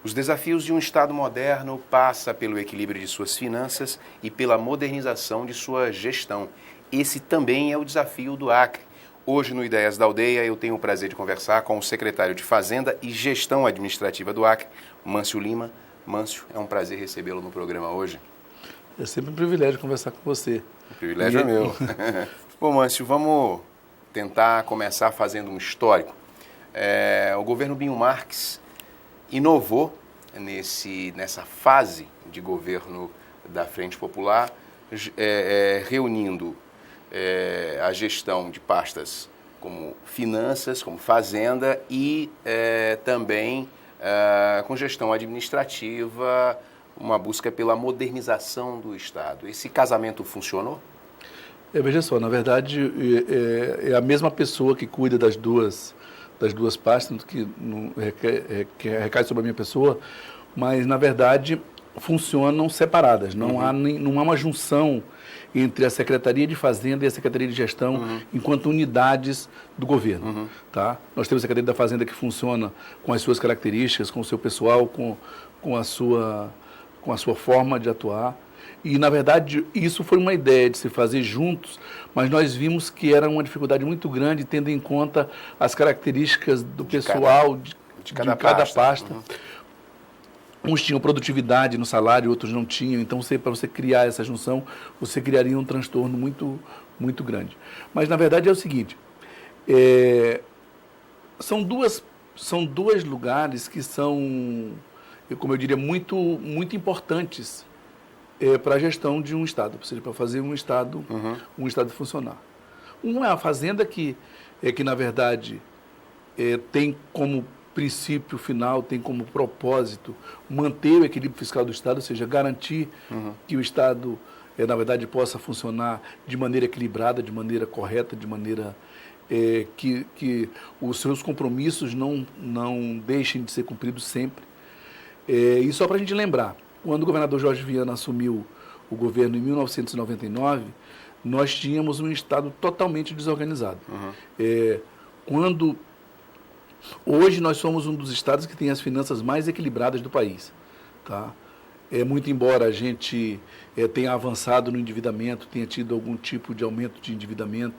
Os desafios de um Estado moderno passam pelo equilíbrio de suas finanças e pela modernização de sua gestão. Esse também é o desafio do Acre. Hoje, no Ideias da Aldeia, eu tenho o prazer de conversar com o secretário de Fazenda e Gestão Administrativa do Acre, Mâncio Lima. Mâncio, é um prazer recebê-lo no programa hoje. É sempre um privilégio conversar com você. O privilégio é meu. Bom, Mâncio, vamos tentar começar fazendo um histórico. O governo Binho Marques inovou nessa fase de governo da Frente Popular, reunindo a gestão de pastas como finanças, como fazenda e também com gestão administrativa, uma busca pela modernização do Estado. Esse casamento funcionou? Veja só, na verdade, é a mesma pessoa que cuida das duas pastas, que recai sobre a minha pessoa, mas, na verdade, funcionam separadas. Não há uma junção entre a Secretaria de Fazenda e a Secretaria de Gestão enquanto unidades do governo. Tá? Nós temos a Secretaria da Fazenda que funciona com as suas características, com o seu pessoal, com a sua forma de atuar. E, na verdade, isso foi uma ideia de se fazer juntos, mas nós vimos que era uma dificuldade muito grande, tendo em conta as características do pessoal de cada pasta. Uns tinham produtividade no salário, outros não tinham. Então, para você criar essa junção, você criaria um transtorno muito, muito grande. Mas, na verdade, é o seguinte, são dois lugares que são, como eu diria, muito, muito importantes para a gestão de um Estado, ou seja, para fazer um Estado funcionar. Um é a Fazenda, que na verdade, tem como princípio final, tem como propósito manter o equilíbrio fiscal do Estado, ou seja, garantir que o Estado, na verdade, possa funcionar de maneira equilibrada, de maneira correta, de maneira que os seus compromissos não deixem de ser cumpridos sempre. E só para a gente lembrar, quando o governador Jorge Viana assumiu o governo em 1999, nós tínhamos um Estado totalmente desorganizado. Hoje nós somos um dos estados que tem as finanças mais equilibradas do país. Tá? Muito embora a gente tenha avançado no endividamento, tenha tido algum tipo de aumento de endividamento,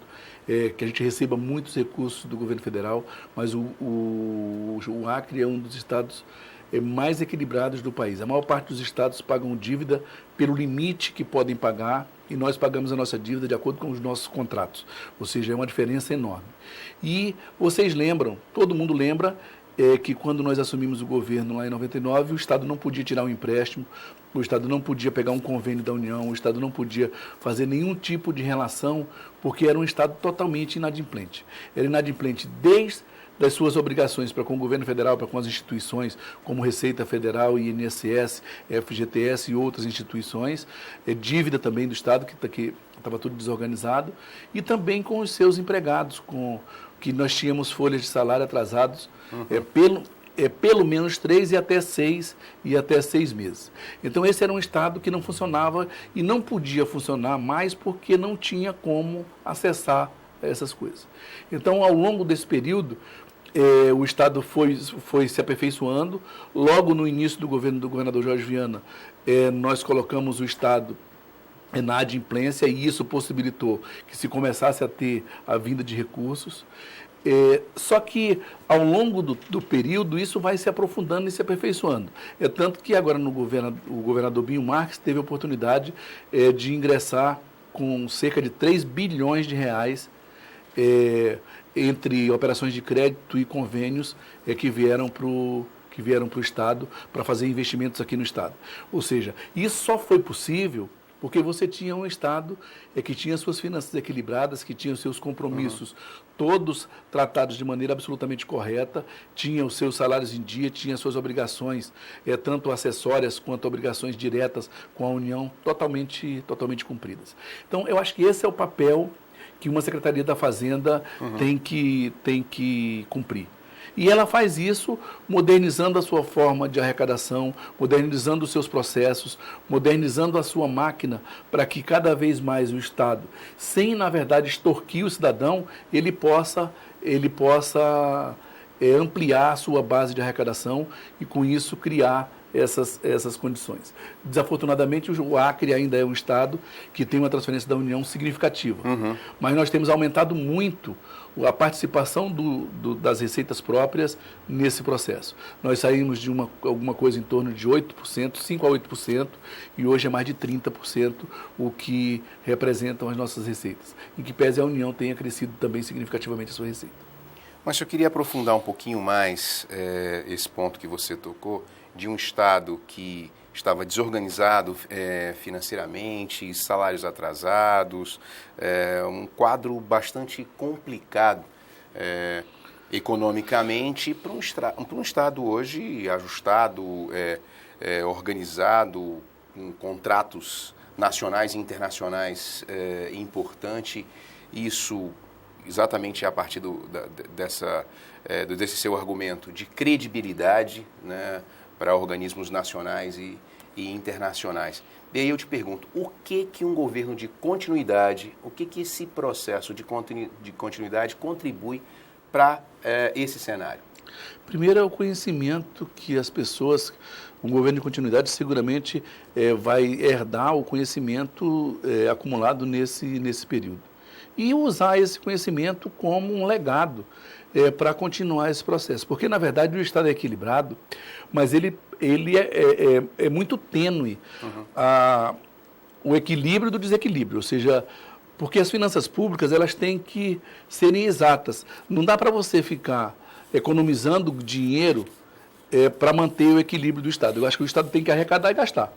que a gente receba muitos recursos do governo federal, mas o Acre é um dos estados mais equilibrados do país. A maior parte dos estados pagam dívida pelo limite que podem pagar e nós pagamos a nossa dívida de acordo com os nossos contratos. Ou seja, é uma diferença enorme. E vocês lembram, todo mundo lembra, que quando nós assumimos o governo lá em 99, o Estado não podia tirar um empréstimo, o Estado não podia pegar um convênio da União, o Estado não podia fazer nenhum tipo de relação, porque era um Estado totalmente inadimplente. Era inadimplente desde das suas obrigações para com o governo federal, para com as instituições como Receita Federal, INSS, FGTS e outras instituições, dívida também do Estado, que estava tudo desorganizado, e também com os seus empregados, que nós tínhamos folhas de salário atrasados pelo menos 3 e até 6 meses. Então esse era um Estado que não funcionava e não podia funcionar mais porque não tinha como acessar essas coisas. Então, ao longo desse período, o Estado foi se aperfeiçoando. Logo no início do governo do governador Jorge Viana, nós colocamos o Estado na adimplência e isso possibilitou que se começasse a ter a vinda de recursos. Só que, ao longo do período, isso vai se aprofundando e se aperfeiçoando. Tanto que agora o governador Binho Marques teve a oportunidade de ingressar com cerca de 3 bilhões de reais entre operações de crédito e convênios que vieram para o Estado para fazer investimentos aqui no Estado. Ou seja, isso só foi possível porque você tinha um Estado que tinha suas finanças equilibradas, que tinha os seus compromissos todos tratados de maneira absolutamente correta, tinha os seus salários em dia, tinha suas obrigações, tanto acessórias quanto obrigações diretas com a União, totalmente cumpridas. Então, eu acho que esse é o papel que uma Secretaria da Fazenda tem que cumprir. E ela faz isso modernizando a sua forma de arrecadação, modernizando os seus processos, modernizando a sua máquina para que cada vez mais o Estado, sem, na verdade, extorquir o cidadão, ele possa ampliar a sua base de arrecadação e, com isso, criar essas condições. Desafortunadamente, o Acre ainda é um estado que tem uma transferência da União significativa, mas nós temos aumentado muito a participação das receitas próprias nesse processo. Nós saímos de alguma coisa em torno de 8%, 5% a 8%, e hoje é mais de 30% o que representam as nossas receitas. Em que pese a União tenha crescido também significativamente a sua receita. Mas eu queria aprofundar um pouquinho mais esse ponto que você tocou, de um Estado que estava desorganizado financeiramente, salários atrasados, um quadro bastante complicado economicamente para um Estado hoje ajustado, organizado, com contratos nacionais e internacionais importante. Isso exatamente a partir desse seu argumento de credibilidade, né, para organismos nacionais e internacionais. E aí eu te pergunto, o que um governo de continuidade, o que esse processo de continuidade contribui para esse cenário? Primeiro é o conhecimento que as pessoas, um governo de continuidade seguramente vai herdar o conhecimento acumulado nesse período. E usar esse conhecimento como um legado para continuar esse processo. Porque, na verdade, o Estado é equilibrado, mas ele é muito tênue o equilíbrio do desequilíbrio. Ou seja, porque as finanças públicas elas têm que serem exatas. Não dá para você ficar economizando dinheiro para manter o equilíbrio do Estado. Eu acho que o Estado tem que arrecadar e gastar.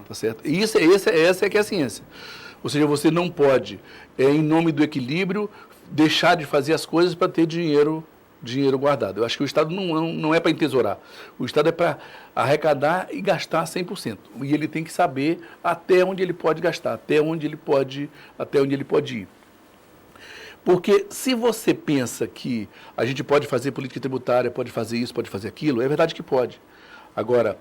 Tá certo? E essa é que é a ciência. Ou seja, você não pode, em nome do equilíbrio, deixar de fazer as coisas para ter dinheiro guardado. Eu acho que o Estado não é para entesourar. O Estado é para arrecadar e gastar 100%. E ele tem que saber até onde ele pode gastar, até onde ele pode ir. Porque se você pensa que a gente pode fazer política tributária, pode fazer isso, pode fazer aquilo, é verdade que pode. Agora,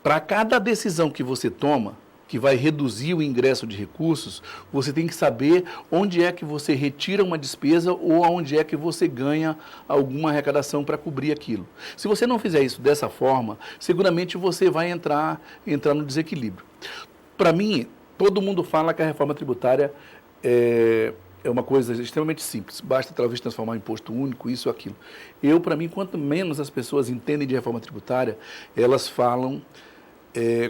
para cada decisão que você toma, que vai reduzir o ingresso de recursos, você tem que saber onde é que você retira uma despesa ou onde é que você ganha alguma arrecadação para cobrir aquilo. Se você não fizer isso dessa forma, seguramente você vai entrar no desequilíbrio. Para mim, todo mundo fala que a reforma tributária é uma coisa extremamente simples. Basta talvez transformar um imposto único, isso ou aquilo. Para mim, quanto menos as pessoas entendem de reforma tributária, elas falam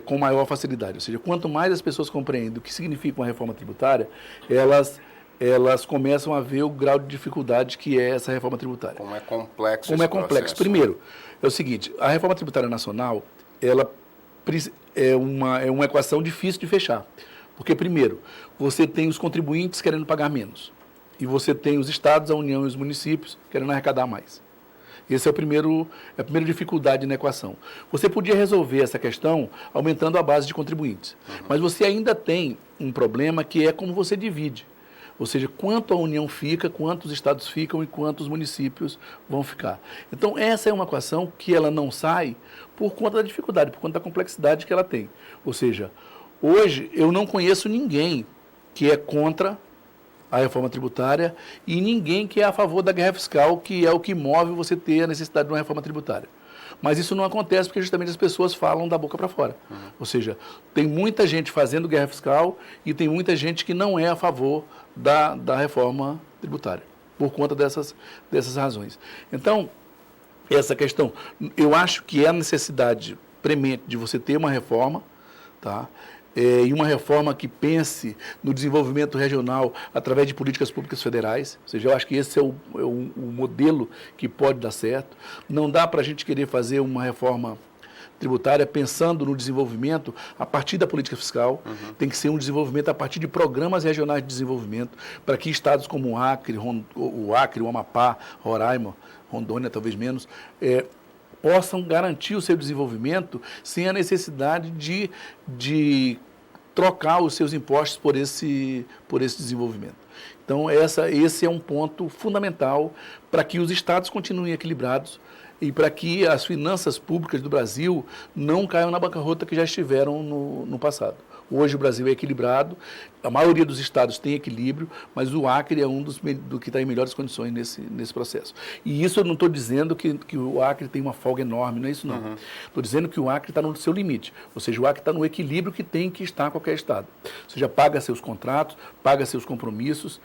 com maior facilidade. Ou seja, quanto mais as pessoas compreendem o que significa uma reforma tributária, elas começam a ver o grau de dificuldade que é essa reforma tributária. Como é complexo esse processo. Primeiro, é o seguinte, a reforma tributária nacional, ela é uma equação difícil de fechar. Porque, primeiro, você tem os contribuintes querendo pagar menos. E você tem os estados, a União e os municípios querendo arrecadar mais. Essa é a primeira dificuldade na equação. Você podia resolver essa questão aumentando a base de contribuintes. Mas você ainda tem um problema que é como você divide. Ou seja, quanto a União fica, quantos estados ficam e quantos municípios vão ficar. Então, essa é uma equação que ela não sai por conta da dificuldade, por conta da complexidade que ela tem. Ou seja, hoje eu não conheço ninguém que é contra a reforma tributária e ninguém que é a favor da guerra fiscal, que é o que move você ter a necessidade de uma reforma tributária. Mas isso não acontece porque justamente as pessoas falam da boca para fora. Ou seja, tem muita gente fazendo guerra fiscal e tem muita gente que não é a favor da reforma tributária, por conta dessas razões. Então, essa questão, eu acho que é a necessidade premente de você ter uma reforma, tá? E uma reforma que pense no desenvolvimento regional através de políticas públicas federais. Ou seja, eu acho que esse é o modelo que pode dar certo. Não dá para a gente querer fazer uma reforma tributária pensando no desenvolvimento a partir da política fiscal. Tem que ser um desenvolvimento a partir de programas regionais de desenvolvimento, para que estados como o Acre, o Amapá, Roraima, Rondônia talvez menos, possam garantir o seu desenvolvimento sem a necessidade de trocar os seus impostos por esse desenvolvimento. Então, esse é um ponto fundamental para que os estados continuem equilibrados e para que as finanças públicas do Brasil não caiam na bancarrota que já estiveram no passado. Hoje o Brasil é equilibrado, a maioria dos estados tem equilíbrio, mas o Acre é um do que está em melhores condições nesse processo. E isso eu não estou dizendo que o Acre tem uma folga enorme, não é isso não. Estou dizendo que o Acre está no seu limite, ou seja, o Acre está no equilíbrio que tem que estar qualquer estado. Ou seja, paga seus contratos, paga seus compromissos,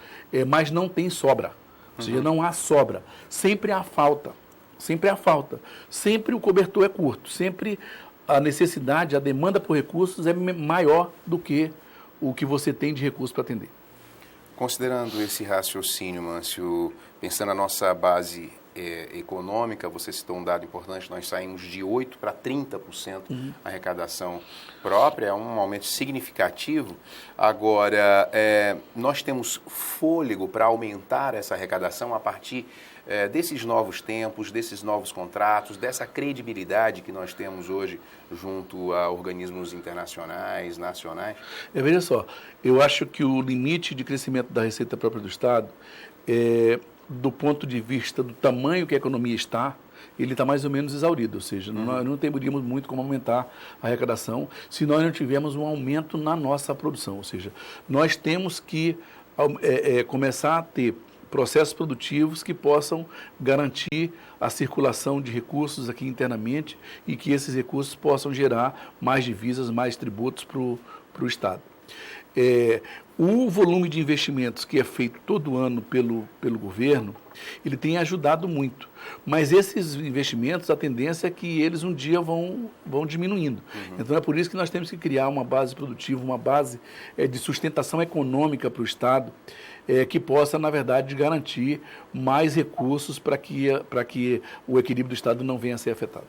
mas não tem sobra. Ou seja, não há sobra. Sempre há falta. Sempre há falta. Sempre o cobertor é curto. Sempre a necessidade, a demanda por recursos é maior do que o que você tem de recursos para atender. Considerando esse raciocínio, Mâncio, pensando na nossa base econômica, você citou um dado importante, nós saímos de 8% para 30% arrecadação própria, é um aumento significativo. Agora, nós temos fôlego para aumentar essa arrecadação a partir desses novos tempos, desses novos contratos, dessa credibilidade que nós temos hoje junto a organismos internacionais, nacionais? Veja só, eu acho que o limite de crescimento da receita própria do Estado do ponto de vista do tamanho que a economia está, ele está mais ou menos exaurido, ou seja, nós não teríamos muito como aumentar a arrecadação se nós não tivermos um aumento na nossa produção, ou seja, nós temos que começar a ter processos produtivos que possam garantir a circulação de recursos aqui internamente e que esses recursos possam gerar mais divisas, mais tributos para o Estado. O volume de investimentos que é feito todo ano pelo governo, ele tem ajudado muito. Mas esses investimentos, a tendência é que eles um dia vão diminuindo. Então é por isso que nós temos que criar uma base produtiva, uma base de sustentação econômica para o Estado, que possa, na verdade, garantir mais recursos para que o equilíbrio do Estado não venha a ser afetado.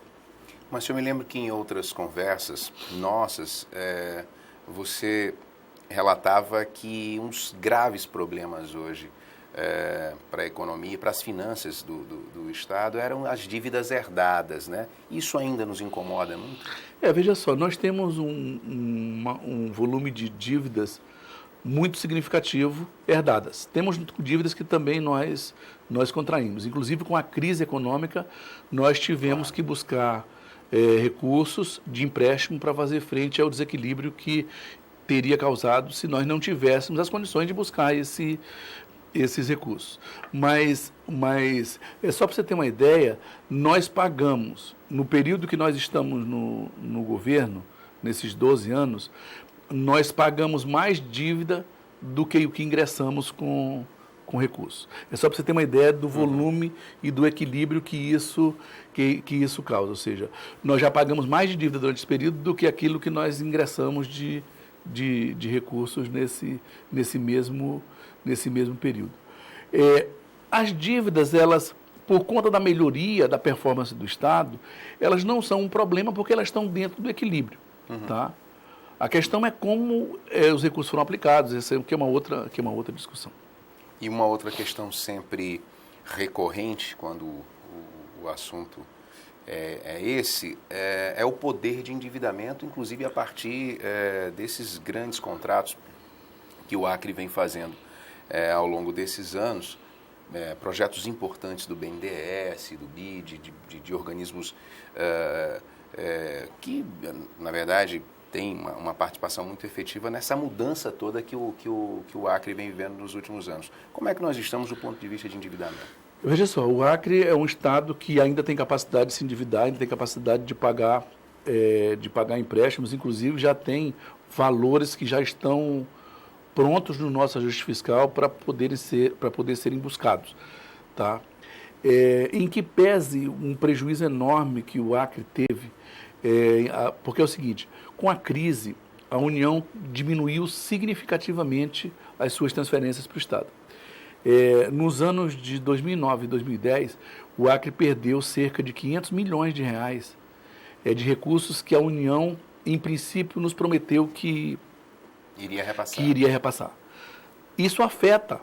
Mas eu me lembro que em outras conversas nossas, você relatava que uns graves problemas hoje para a economia, para as finanças do Estado, eram as dívidas herdadas, né? Isso ainda nos incomoda muito? Veja só, nós temos um volume de dívidas muito significativo herdadas. Temos dívidas que também nós contraímos. Inclusive, com a crise econômica, nós tivemos que buscar recursos de empréstimo para fazer frente ao desequilíbrio que teria causado se nós não tivéssemos as condições de buscar esses recursos. Mas só para você ter uma ideia, nós pagamos, no período que nós estamos no governo, nesses 12 anos, nós pagamos mais dívida do que o que ingressamos com recursos. É só para você ter uma ideia do volume e do equilíbrio que isso causa. Ou seja, nós já pagamos mais de dívida durante esse período do que aquilo que nós ingressamos de recursos nesse mesmo período. As dívidas, elas, por conta da melhoria da performance do Estado, elas não são um problema porque elas estão dentro do equilíbrio. Tá? A questão é como os recursos foram aplicados, essa que é uma outra discussão. E uma outra questão sempre recorrente quando o assunto é o poder de endividamento, inclusive a partir desses grandes contratos que o Acre vem fazendo ao longo desses anos, projetos importantes do BNDES, do BID, de organismos que, na verdade, tem uma participação muito efetiva nessa mudança toda que o Acre vem vivendo nos últimos anos. Como é que nós estamos do ponto de vista de endividamento? Veja só, o Acre é um estado que ainda tem capacidade de se endividar, ainda tem capacidade de pagar empréstimos, inclusive já tem valores que já estão prontos no nosso ajuste fiscal para poder serem buscados. Tá? Em que pese um prejuízo enorme que o Acre teve, porque é o seguinte, com a crise, a União diminuiu significativamente as suas transferências para o Estado. Nos anos de 2009 e 2010, o Acre perdeu cerca de 500 milhões de reais de recursos que a União, em princípio, nos prometeu que iria repassar. Isso afeta,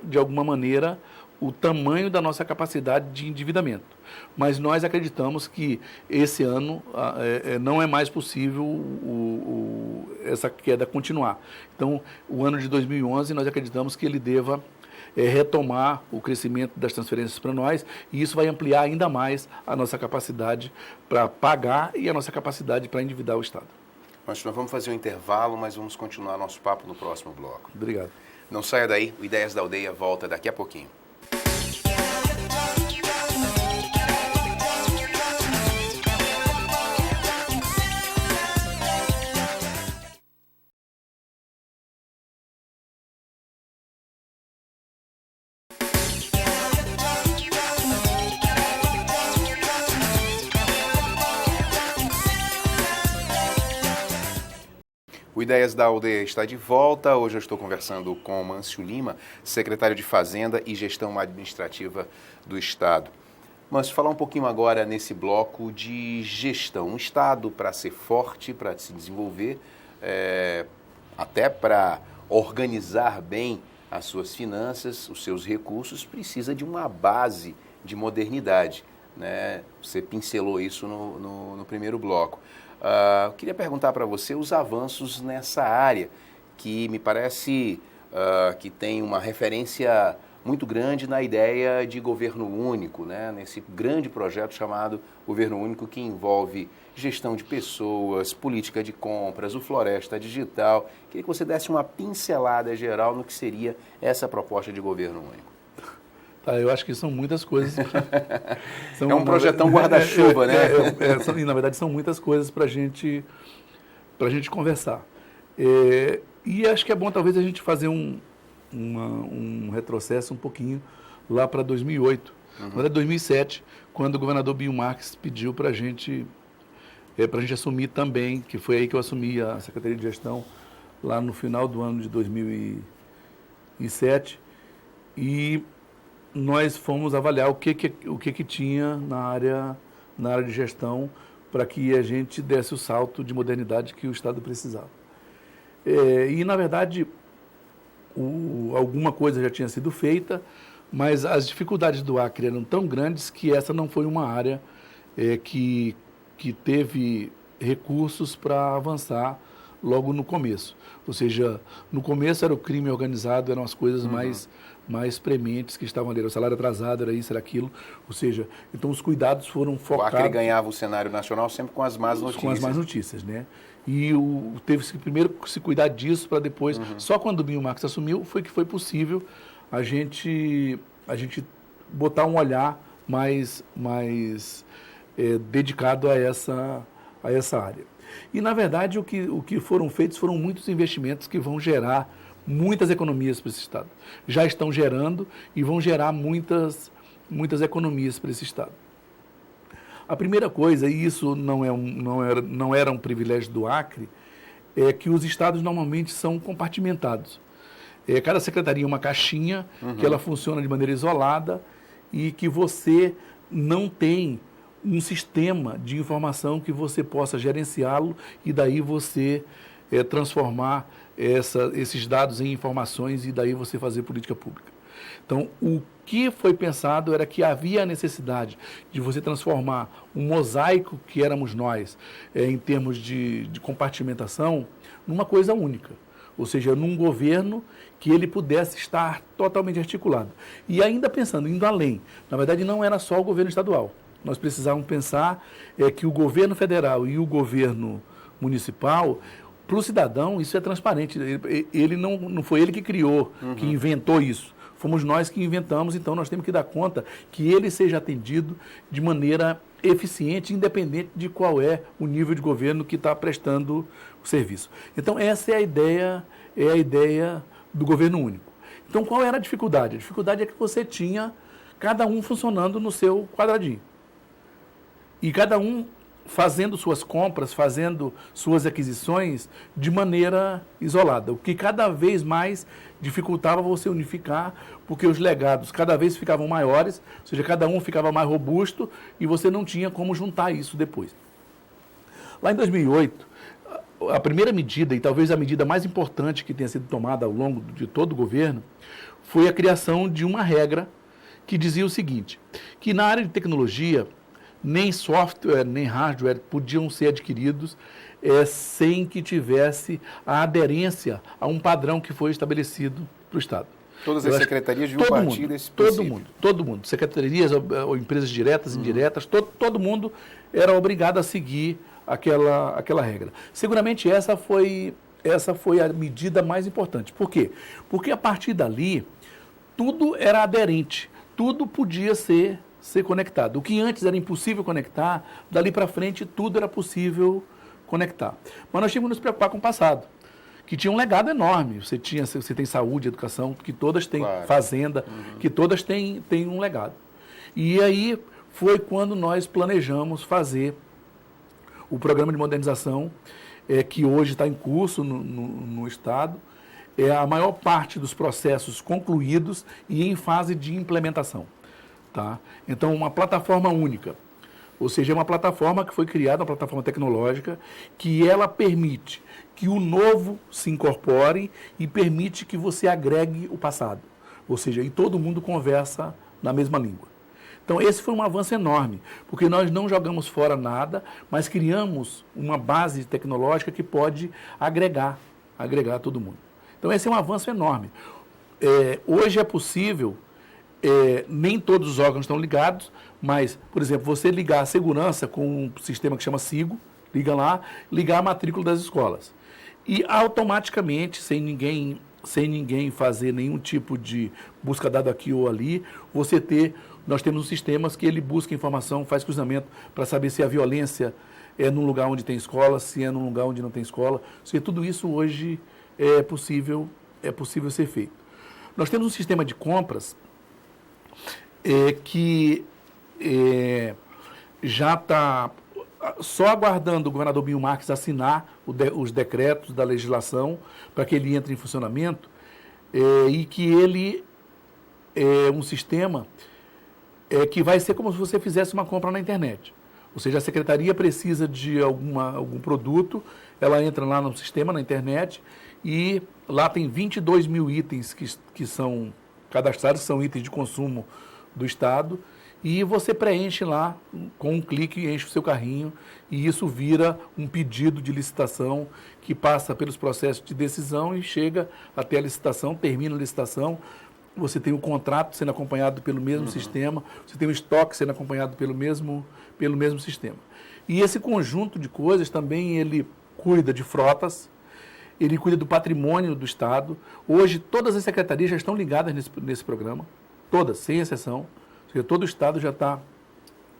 de alguma maneira, o tamanho da nossa capacidade de endividamento. Mas nós acreditamos que esse ano não é mais possível essa queda continuar. Então, o ano de 2011, nós acreditamos que ele deva retomar o crescimento das transferências para nós, e isso vai ampliar ainda mais a nossa capacidade para pagar e a nossa capacidade para endividar o Estado. Nós vamos fazer um intervalo, mas vamos continuar nosso papo no próximo bloco. Obrigado. Não saia daí, o Ideias da Aldeia volta daqui a pouquinho. O Ideias da Aldeia está de volta. Hoje eu estou conversando com Mâncio Lima, secretário de Fazenda e Gestão Administrativa do Estado. Mâncio, falar um pouquinho agora nesse bloco de gestão. Um Estado, para ser forte, para se desenvolver, até para organizar bem as suas finanças, os seus recursos, precisa de uma base de modernidade, né? Você pincelou isso no primeiro bloco. Eu queria perguntar para você os avanços nessa área, que me parece que tem uma referência muito grande na ideia de governo único, né? Nesse grande projeto chamado Governo Único, que envolve gestão de pessoas, política de compras, o Floresta Digital. Queria que você desse uma pincelada geral no que seria essa proposta de governo único. Eu acho que são muitas coisas. É um projetão guarda-chuva, né? Na verdade, são muitas coisas para a gente conversar. E acho que é bom, talvez, a gente fazer um retrocesso um pouquinho lá para 2008. Na verdade, 2007, quando o governador Binho Marques pediu para a gente assumir também, que foi aí que eu assumi a Secretaria de Gestão, lá no final do ano de 2007. E nós fomos avaliar o que tinha na área de gestão para que a gente desse o salto de modernidade que o Estado precisava. E, na verdade, alguma coisa já tinha sido feita, mas as dificuldades do Acre eram tão grandes que essa não foi uma área que teve recursos para avançar logo no começo. Ou seja, no começo era o crime organizado, eram as coisas mais prementes que estavam ali, o salário atrasado, era isso, era aquilo. Ou seja, então os cuidados foram focados... O Acre ganhava o cenário nacional sempre com as más notícias. Com as más notícias, né? E teve que primeiro se cuidar disso para depois... Só quando o Binho Marques assumiu foi que foi possível a gente botar um olhar mais dedicado a essa área. E, na verdade, o que foram feitos foram muitos investimentos que vão gerar muitas economias para esse Estado. Já estão gerando e vão gerar muitas economias para esse Estado. A primeira coisa, e isso não era um privilégio do Acre, é que os estados normalmente são compartimentados. Cada secretaria é uma caixinha, que ela funciona de maneira isolada e que você não tem um sistema de informação que você possa gerenciá-lo e daí você transformar esses dados em informações e daí você fazer política pública. Então, o que foi pensado era que havia a necessidade de você transformar um mosaico que éramos nós, em termos de compartimentação, numa coisa única. Ou seja, num governo que ele pudesse estar totalmente articulado. E ainda pensando, indo além, na verdade não era só o governo estadual. Nós precisávamos pensar que o governo federal e o governo municipal, para o cidadão, isso é transparente. Ele não foi ele que criou, que inventou isso. Fomos nós que inventamos, então nós temos que dar conta que ele seja atendido de maneira eficiente, independente de qual é o nível de governo que está prestando o serviço. Então, essa é a ideia do governo único. Então, qual era a dificuldade? A dificuldade é que você tinha cada um funcionando no seu quadradinho. E cada um fazendo suas compras, fazendo suas aquisições de maneira isolada, o que cada vez mais dificultava você unificar, porque os legados cada vez ficavam maiores, ou seja, cada um ficava mais robusto e você não tinha como juntar isso depois. Lá em 2008, a primeira medida, e talvez a medida mais importante que tenha sido tomada ao longo de todo o governo, foi a criação de uma regra que dizia o seguinte, que na área de tecnologia, nem software, nem hardware podiam ser adquiridos sem que tivesse a aderência a um padrão que foi estabelecido para o Estado. Todas as secretarias deviam partir desse princípio. Todo mundo. Secretarias ou empresas diretas, indiretas, todo mundo era obrigado a seguir aquela regra. Seguramente essa foi a medida mais importante. Por quê? Porque a partir dali, tudo era aderente, tudo podia ser conectado. O que antes era impossível conectar, dali para frente tudo era possível conectar. Mas nós tínhamos que nos preocupar com o passado, que tinha um legado enorme. Você tem saúde, educação, que todas têm fazenda, que todas têm um legado. E aí foi quando nós planejamos fazer o programa de modernização, que hoje está em curso no Estado, a maior parte dos processos concluídos e em fase de implementação. Tá? Então, uma plataforma única, ou seja, uma plataforma que foi criada, uma plataforma tecnológica, que ela permite que o novo se incorpore e permite que você agregue o passado. Ou seja, e todo mundo conversa na mesma língua. Então, esse foi um avanço enorme, porque nós não jogamos fora nada, mas criamos uma base tecnológica que pode agregar todo mundo. Então, esse é um avanço enorme. Hoje é possível, nem todos os órgãos estão ligados, mas, por exemplo, você ligar a segurança com um sistema que chama SIGO, ligar a matrícula das escolas. E automaticamente, sem ninguém fazer nenhum tipo de busca dado aqui ou ali, nós temos sistemas que ele busca informação, faz cruzamento para saber se a violência é num lugar onde tem escola, se é num lugar onde não tem escola. Se tudo isso hoje é possível ser feito. Nós temos um sistema de compras que já está só aguardando o governador Binho Marques assinar os decretos da legislação para que ele entre em funcionamento, e que ele é um sistema que vai ser como se você fizesse uma compra na internet. Ou seja, a secretaria precisa de algum produto, ela entra lá no sistema, na internet, e lá tem 22 mil itens que são cadastrados, são itens de consumo do Estado, e você preenche lá, com um clique, enche o seu carrinho, e isso vira um pedido de licitação que passa pelos processos de decisão e chega até a licitação, termina a licitação. Você tem o contrato sendo acompanhado pelo mesmo sistema, você tem o estoque sendo acompanhado pelo mesmo sistema. E esse conjunto de coisas também ele cuida de frotas, ele cuida do patrimônio do Estado. Hoje todas as secretarias já estão ligadas nesse programa, todas, sem exceção. Ou seja, todo o Estado já está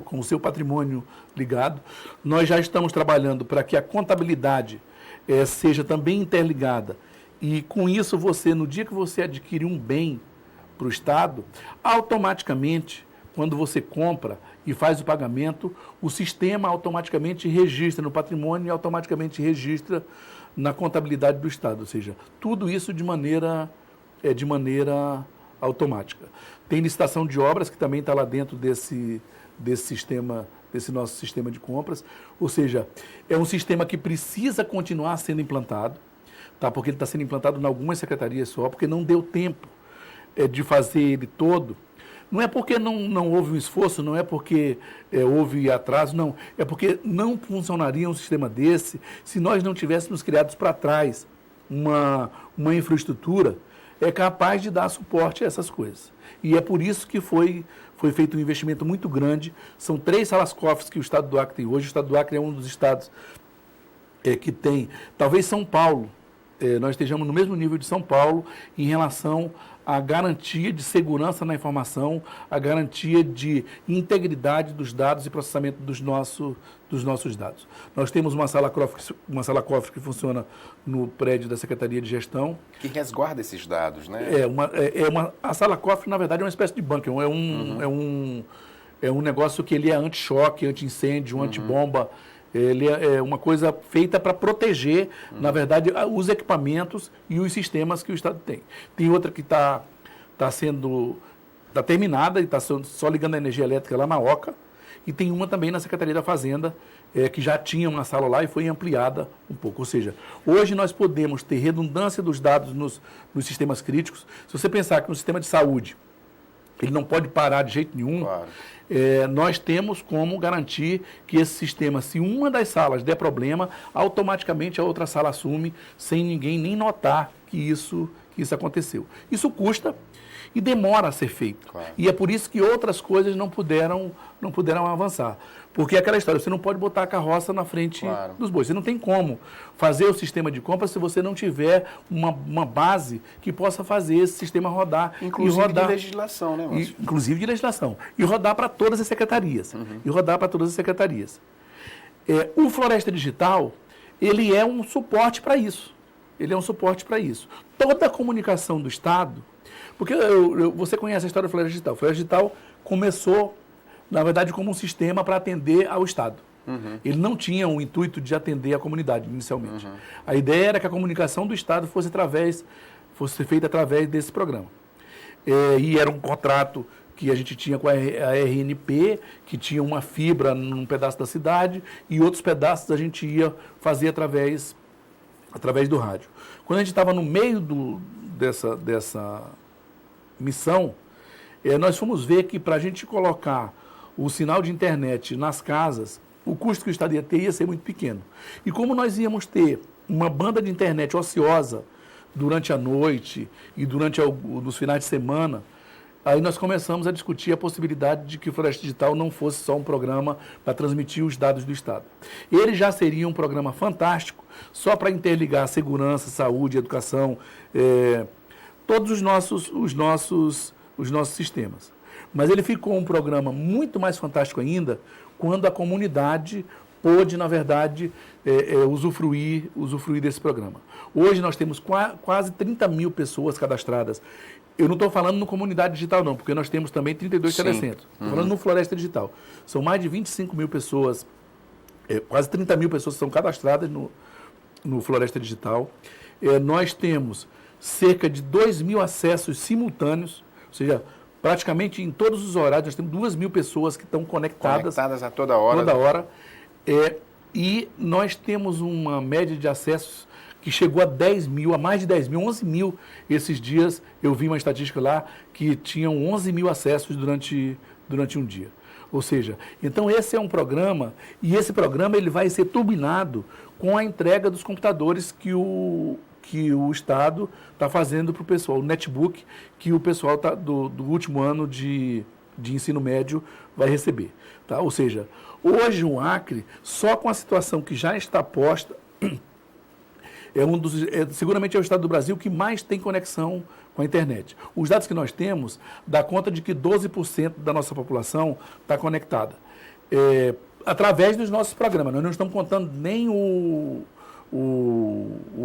com o seu patrimônio ligado. Nós já estamos trabalhando para que a contabilidade seja também interligada. E com isso no dia que você adquire um bem para o Estado, automaticamente, quando você compra e faz o pagamento, o sistema automaticamente registra no patrimônio e automaticamente registra na contabilidade do Estado. Ou seja, tudo isso de maneira automática. Tem licitação de obras que também está lá dentro desse sistema, desse nosso sistema de compras. Ou seja, é um sistema que precisa continuar sendo implantado, tá? Porque ele está sendo implantado em algumas secretarias só, porque não deu tempo de fazer ele todo. Não é porque não houve um esforço, não é porque houve atraso, não. É porque não funcionaria um sistema desse se nós não tivéssemos criado para trás uma infraestrutura capaz de dar suporte a essas coisas. E é por isso que foi feito um investimento muito grande. São 3 salas-cofres que o Estado do Acre tem hoje. O Estado do Acre é um dos estados que tem, talvez São Paulo, nós estejamos no mesmo nível de São Paulo em relação à garantia de segurança na informação, a garantia de integridade dos dados e processamento dos nossos dados. Nós temos uma sala-cofre que funciona no prédio da Secretaria de Gestão. Que resguarda esses dados, né? A sala-cofre, na verdade, é uma espécie de bunker, é um negócio que ele é anti-choque, anti-incêndio, anti-bomba. Ele é uma coisa feita para proteger, na verdade, os equipamentos e os sistemas que o Estado tem. Tem outra que está terminada e está só ligando a energia elétrica lá na Oca. E tem uma também na Secretaria da Fazenda, que já tinha uma sala lá e foi ampliada um pouco. Ou seja, hoje nós podemos ter redundância dos dados nos sistemas críticos. Se você pensar que no sistema de saúde ele não pode parar de jeito nenhum, claro. Nós temos como garantir que esse sistema, se uma das salas der problema, automaticamente a outra sala assume, sem ninguém nem notar que isso aconteceu. Isso custa, e demora a ser feito. Claro. E é por isso que outras coisas não puderam avançar. Porque é aquela história, você não pode botar a carroça na frente Claro. dos bois. Você não tem como fazer o sistema de compra se você não tiver uma base que possa fazer esse sistema rodar. Inclusive e rodar, de legislação, né, Márcio? inclusive de legislação. E rodar para todas as secretarias. O Floresta Digital, ele é um suporte para isso. Toda a comunicação do Estado, porque você conhece a história do Floresta Digital. O Floresta Digital começou, na verdade, como um sistema para atender ao Estado. Ele não tinha o intuito de atender a comunidade, inicialmente. A ideia era que a comunicação do Estado fosse feita através desse programa. E era um contrato que a gente tinha com a RNP, que tinha uma fibra num pedaço da cidade, e outros pedaços a gente ia fazer através do rádio. Quando a gente estava no meio dessa missão, nós fomos ver que para a gente colocar o sinal de internet nas casas, o custo que o Estado ia ter ia ser muito pequeno. E como nós íamos ter uma banda de internet ociosa durante a noite e durante os finais de semana, aí nós começamos a discutir a possibilidade de que o Floresta Digital não fosse só um programa para transmitir os dados do Estado. Ele já seria um programa fantástico só para interligar segurança, saúde, educação, todos os nossos sistemas. Mas ele ficou um programa muito mais fantástico ainda quando a comunidade pôde, na verdade, usufruir desse programa. Hoje nós temos quase 30 mil pessoas cadastradas. Eu não estou falando no Comunidade Digital, não, porque nós temos também 32 telecentros. Estou falando no Floresta Digital. São mais de 25 mil pessoas, quase 30 mil pessoas que são cadastradas no Floresta Digital. Nós temos cerca de 2 mil acessos simultâneos, ou seja, praticamente em todos os horários, nós temos 2 mil pessoas que estão conectadas a toda hora. Toda hora. E nós temos uma média de acessos que chegou a 10 mil, a mais de 10 mil, 11 mil. Esses dias eu vi uma estatística lá que tinham 11 mil acessos durante um dia. Ou seja, então esse é um programa, e esse programa ele vai ser turbinado com a entrega dos computadores que o Estado está fazendo para o pessoal, o netbook que o pessoal do último ano de ensino médio vai receber. Tá? Ou seja, hoje o Acre, só com a situação que já está posta, seguramente é o estado do Brasil que mais tem conexão com a internet. Os dados que nós temos dá conta de que 12% da nossa população está conectada. Através dos nossos programas. Nós não estamos contando nem o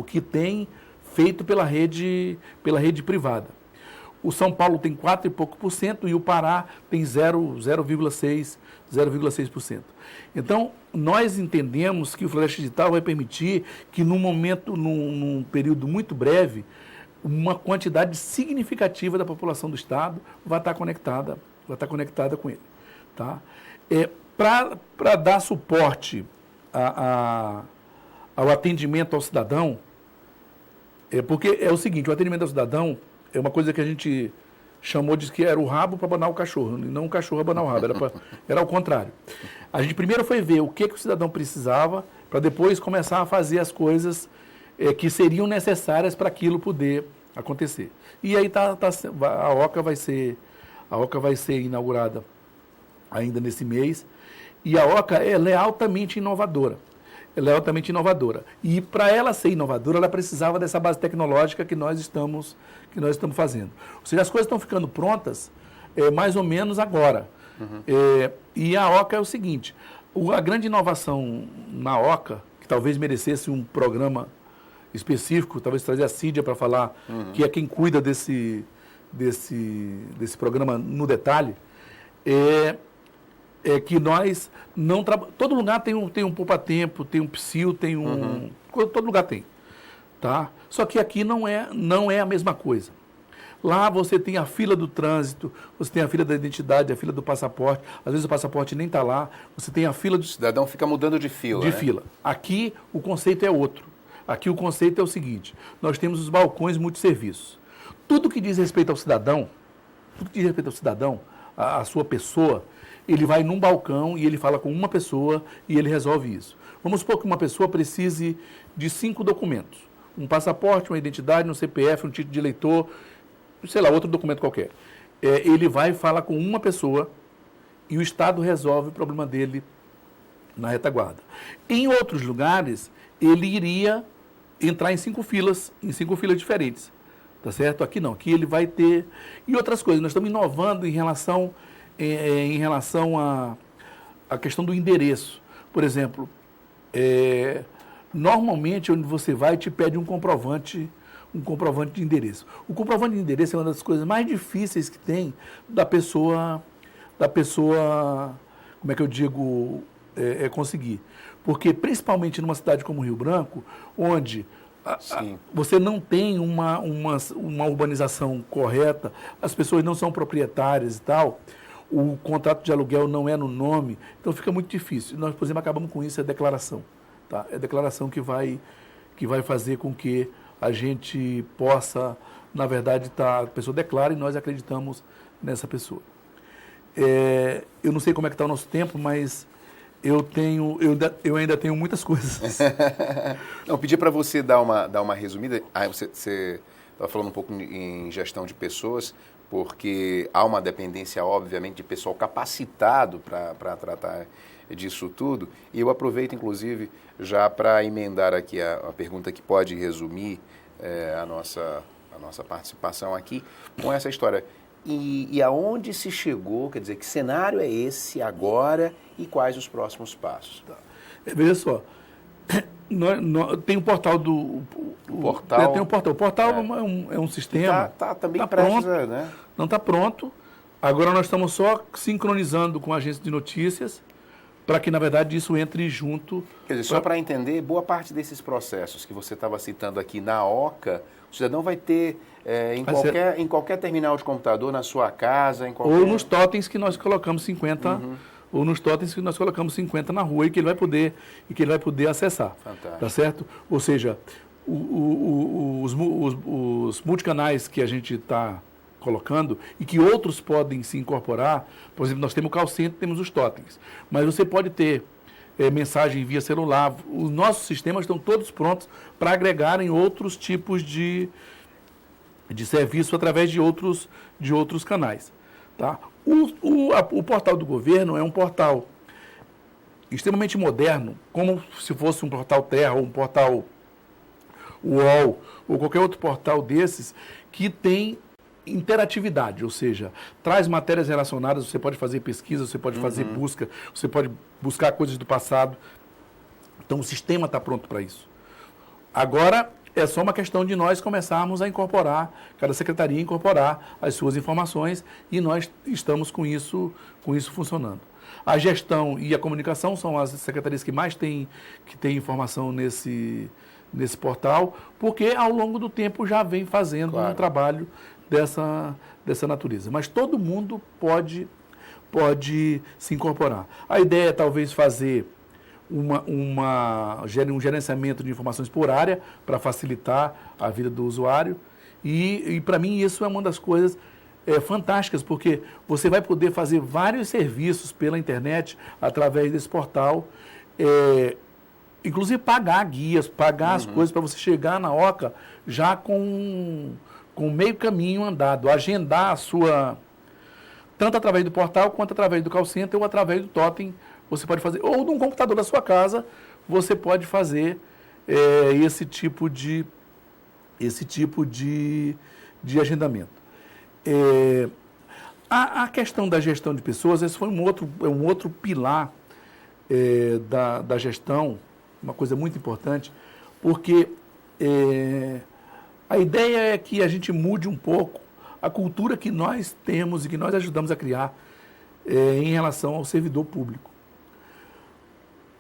que tem feito pela rede privada. O São Paulo tem 4 e pouco por cento e o Pará tem 0,6%. Então, nós entendemos que o Floresta Digital vai permitir que num período muito breve, uma quantidade significativa da população do Estado vai estar conectada com ele. Tá? Para dar suporte ao atendimento ao cidadão, porque é o seguinte, o atendimento ao cidadão é uma coisa que a gente chamou de que era o rabo para abanar o cachorro, e não o cachorro abanar o rabo, era ao contrário. A gente primeiro foi ver o que o cidadão precisava, para depois começar a fazer as coisas que seriam necessárias para aquilo poder acontecer. E aí a OCA vai ser inaugurada ainda nesse mês, e a OCA ela é altamente inovadora. E para ela ser inovadora, ela precisava dessa base tecnológica que nós estamos fazendo. Ou seja, as coisas estão ficando prontas mais ou menos agora. E a OCA é o seguinte, a grande inovação na OCA, que talvez merecesse um programa específico, talvez trazer a Cídia para falar, que é quem cuida desse programa no detalhe, que nós não trabalhamos. Todo lugar tem um poupa-tempo, tem um psil, tem um. Todo lugar tem. Tá? Só que aqui não é a mesma coisa. Lá você tem a fila do trânsito, você tem a fila da identidade, a fila do passaporte. Às vezes o passaporte nem está lá. Você tem a fila do. O cidadão fica mudando de fila. Fila. Aqui o conceito é outro. Aqui o conceito é o seguinte: nós temos os balcões multisserviços. Tudo que diz respeito ao cidadão, a sua pessoa, ele vai num balcão e ele fala com uma pessoa e ele resolve isso. Vamos supor que uma pessoa precise de 5 documentos. Um passaporte, uma identidade, um CPF, um título de eleitor. sei lá, outro documento qualquer. Ele vai e fala com uma pessoa e o Estado resolve o problema dele na retaguarda. Em outros lugares, ele iria entrar em 5 filas diferentes. Tá certo? Aqui não, aqui ele vai ter... E outras coisas, nós estamos inovando em relação à questão do endereço. Por exemplo, normalmente onde você vai te pede um comprovante de endereço. O comprovante de endereço é uma das coisas mais difíceis que tem da pessoa, como é que eu digo, conseguir. Porque principalmente numa cidade como Rio Branco, onde você não tem uma urbanização correta, as pessoas não são proprietárias e tal, o contrato de aluguel não é no nome, então fica muito difícil. Nós, por exemplo, acabamos com isso, é declaração. Tá? É a declaração que vai fazer com que a gente possa, na verdade, a pessoa declara e nós acreditamos nessa pessoa. Eu não sei como é que está o nosso tempo, mas eu ainda tenho muitas coisas. Não, pedi para você dar uma resumida. Você estava falando um pouco em gestão de pessoas, porque há uma dependência, obviamente, de pessoal capacitado para tratar disso tudo. E eu aproveito, inclusive, já para emendar aqui a pergunta que pode resumir a nossa participação aqui com essa história. E aonde se chegou, quer dizer, que cenário é esse agora e quais os próximos passos? Tá. Veja só, tem o portal do... Portal? Tem um portal. O portal é um sistema... Está também pronto, né? Não está pronto. Agora nós estamos só sincronizando com a agência de notícias para que, na verdade, isso entre junto. Quer dizer, só para entender, boa parte desses processos que você estava citando aqui na OCA, o cidadão vai ter em qualquer terminal de computador, na sua casa, em qualquer... Ou nos totens que nós colocamos 50... Ou nos totens que nós colocamos 50 na rua e que ele vai poder acessar. Fantástico. Tá certo? Ou seja, os multicanais que a gente está colocando e que outros podem se incorporar, por exemplo, nós temos o call center, temos os totens, mas você pode ter mensagem via celular. Os nossos sistemas estão todos prontos para agregarem outros tipos de serviço através de outros canais. Tá? O portal do governo é um portal extremamente moderno, como se fosse um portal Terra ou um portal UOL ou qualquer outro portal desses que tem interatividade, ou seja, traz matérias relacionadas, você pode fazer pesquisa, você pode fazer busca, você pode buscar coisas do passado. Então o sistema está pronto para isso. Agora é só uma questão de nós começarmos a incorporar, cada secretaria incorporar as suas informações e nós estamos com isso funcionando. A gestão e a comunicação são as secretarias que mais têm informação nesse portal, porque ao longo do tempo já vem fazendo um trabalho dessa natureza. Mas todo mundo pode se incorporar. A ideia é talvez fazer um gerenciamento de informações por área para facilitar a vida do usuário. E para mim isso é uma das coisas fantásticas, porque você vai poder fazer vários serviços pela internet através desse portal, inclusive pagar guias, pagar as coisas para você chegar na OCA já com meio caminho andado, agendar a sua, tanto através do portal quanto através do call center ou através do totem. Você pode fazer, ou de um computador da sua casa, você pode fazer esse tipo de agendamento. A questão da gestão de pessoas, esse foi um outro pilar da gestão, uma coisa muito importante, porque a ideia é que a gente mude um pouco a cultura que nós temos e que nós ajudamos a criar em relação ao servidor público.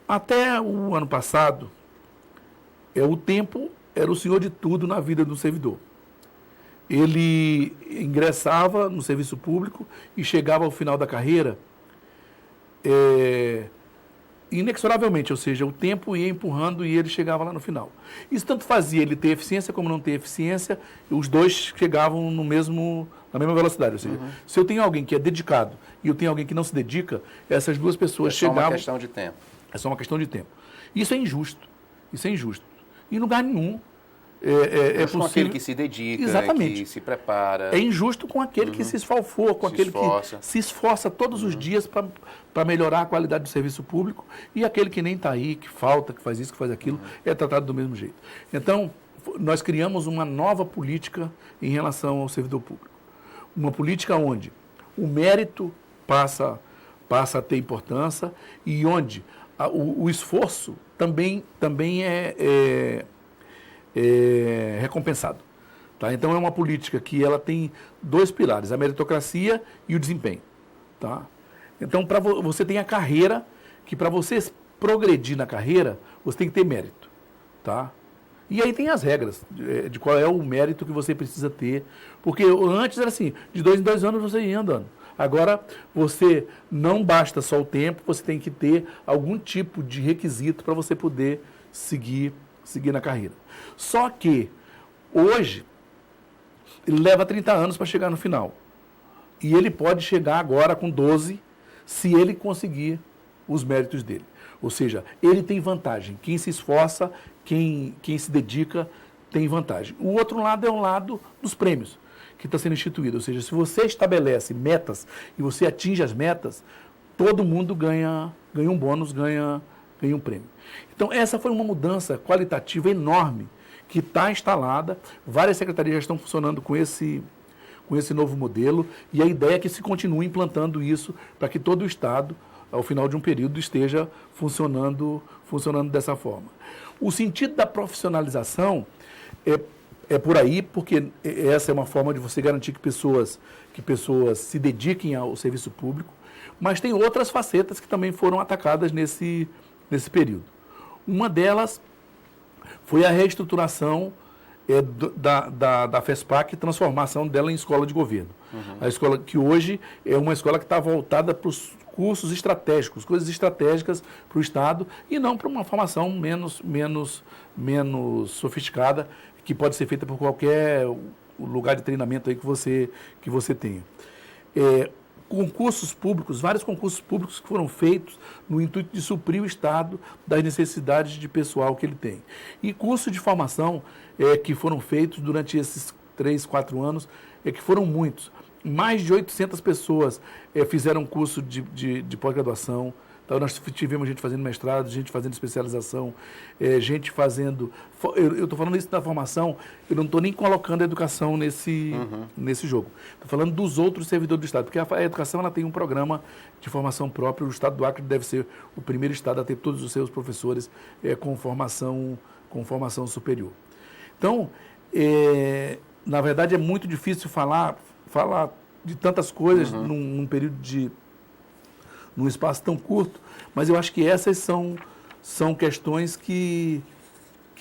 Até o ano passado, o tempo era o senhor de tudo na vida do servidor. Ele ingressava no serviço público e chegava ao final da carreira inexoravelmente, ou seja, o tempo ia empurrando e ele chegava lá no final. Isso tanto fazia ele ter eficiência como não ter eficiência, os dois chegavam na mesma velocidade. Ou seja, se eu tenho alguém que é dedicado e eu tenho alguém que não se dedica, essas duas pessoas chegavam... É só uma questão de tempo. É só uma questão de tempo. Isso é injusto. Isso é injusto. Em lugar nenhum é com possível. aquele que se dedica, Exatamente. que se prepara. É injusto com aquele que se esfalfou, com aquele que se esforça todos os dias para melhorar a qualidade do serviço público, e aquele que nem está aí, que falta, que faz isso, que faz aquilo, é tratado do mesmo jeito. Então, nós criamos uma nova política em relação ao servidor público. Uma política onde o mérito passa a ter importância e onde o esforço também é recompensado. Tá? Então, é uma política que ela tem dois pilares, a meritocracia e o desempenho. Tá? Então, você tem a carreira, que para você progredir na carreira, você tem que ter mérito. Tá? E aí tem as regras de qual é o mérito que você precisa ter. Porque antes era assim, de 2 em 2 anos você ia andando. Agora, você não basta só o tempo, você tem que ter algum tipo de requisito para você poder seguir na carreira. Só que, hoje, ele leva 30 anos para chegar no final. E ele pode chegar agora com 12, se ele conseguir os méritos dele. Ou seja, ele tem vantagem. Quem se esforça, quem se dedica, tem vantagem. O outro lado é o lado dos prêmios, que está sendo instituído. Ou seja, se você estabelece metas e você atinge as metas, todo mundo ganha um bônus, ganha um prêmio. Então, essa foi uma mudança qualitativa enorme que está instalada. Várias secretarias já estão funcionando com esse novo modelo, e a ideia é que se continue implantando isso para que todo o Estado, ao final de um período, esteja funcionando dessa forma. O sentido da profissionalização é por aí, porque essa é uma forma de você garantir que pessoas se dediquem ao serviço público, mas tem outras facetas que também foram atacadas nesse período. Uma delas foi a reestruturação da FESPAC, transformação dela em escola de governo. A escola que hoje é uma escola que está voltada para os cursos estratégicos, coisas estratégicas para o Estado, e não para uma formação menos sofisticada, que pode ser feita por qualquer lugar de treinamento aí que você tenha. Concursos públicos, vários concursos públicos que foram feitos no intuito de suprir o Estado das necessidades de pessoal que ele tem. E cursos de formação que foram feitos durante esses 3, 4 anos, que foram muitos. Mais de 800 pessoas fizeram curso de pós-graduação. Então, nós tivemos gente fazendo mestrado, gente fazendo especialização, gente fazendo... Eu estou falando isso da formação, eu não estou nem colocando a educação nesse jogo. Estou falando dos outros servidores do Estado, porque a educação ela tem um programa de formação próprio. O Estado do Acre deve ser o primeiro Estado a ter todos os seus professores com formação superior. Então, na verdade, é muito difícil falar de tantas coisas num período num espaço tão curto, mas eu acho que essas são questões que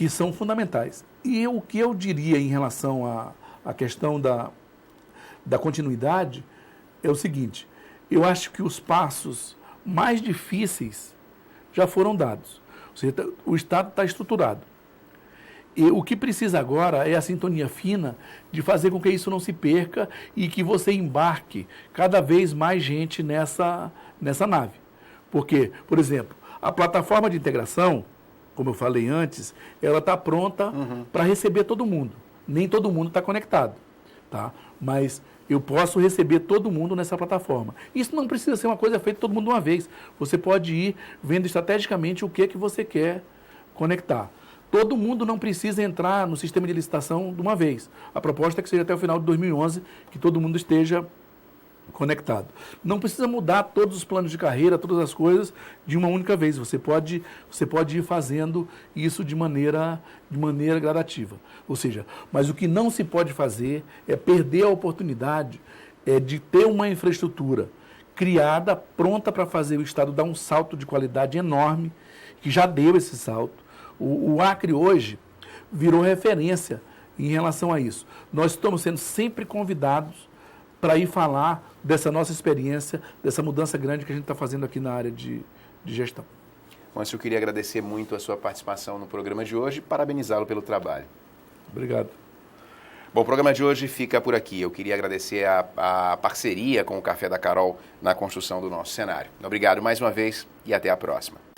são fundamentais. E o que eu diria em relação à questão da continuidade é o seguinte: eu acho que os passos mais difíceis já foram dados. Ou seja, o Estado está estruturado. E o que precisa agora é a sintonia fina de fazer com que isso não se perca e que você embarque cada vez mais gente nessa nave. Porque, por exemplo, a plataforma de integração, como eu falei antes, ela está pronta para receber todo mundo. Nem todo mundo está conectado, tá? Mas eu posso receber todo mundo nessa plataforma. Isso não precisa ser uma coisa feita todo mundo de uma vez. Você pode ir vendo estrategicamente o que você quer conectar. Todo mundo não precisa entrar no sistema de licitação de uma vez. A proposta é que seja até o final de 2011 que todo mundo esteja conectado. Não precisa mudar todos os planos de carreira, todas as coisas de uma única vez. Você pode ir fazendo isso de maneira gradativa. Ou seja, mas o que não se pode fazer é perder a oportunidade de ter uma infraestrutura criada, pronta para fazer o Estado dar um salto de qualidade enorme, que já deu esse salto. O Acre hoje virou referência em relação a isso. Nós estamos sendo sempre convidados para ir falar dessa nossa experiência, dessa mudança grande que a gente está fazendo aqui na área de gestão. Márcio, eu queria agradecer muito a sua participação no programa de hoje e parabenizá-lo pelo trabalho. Obrigado. Bom, o programa de hoje fica por aqui. Eu queria agradecer a parceria com o Café da Carol na construção do nosso cenário. Obrigado mais uma vez e até a próxima.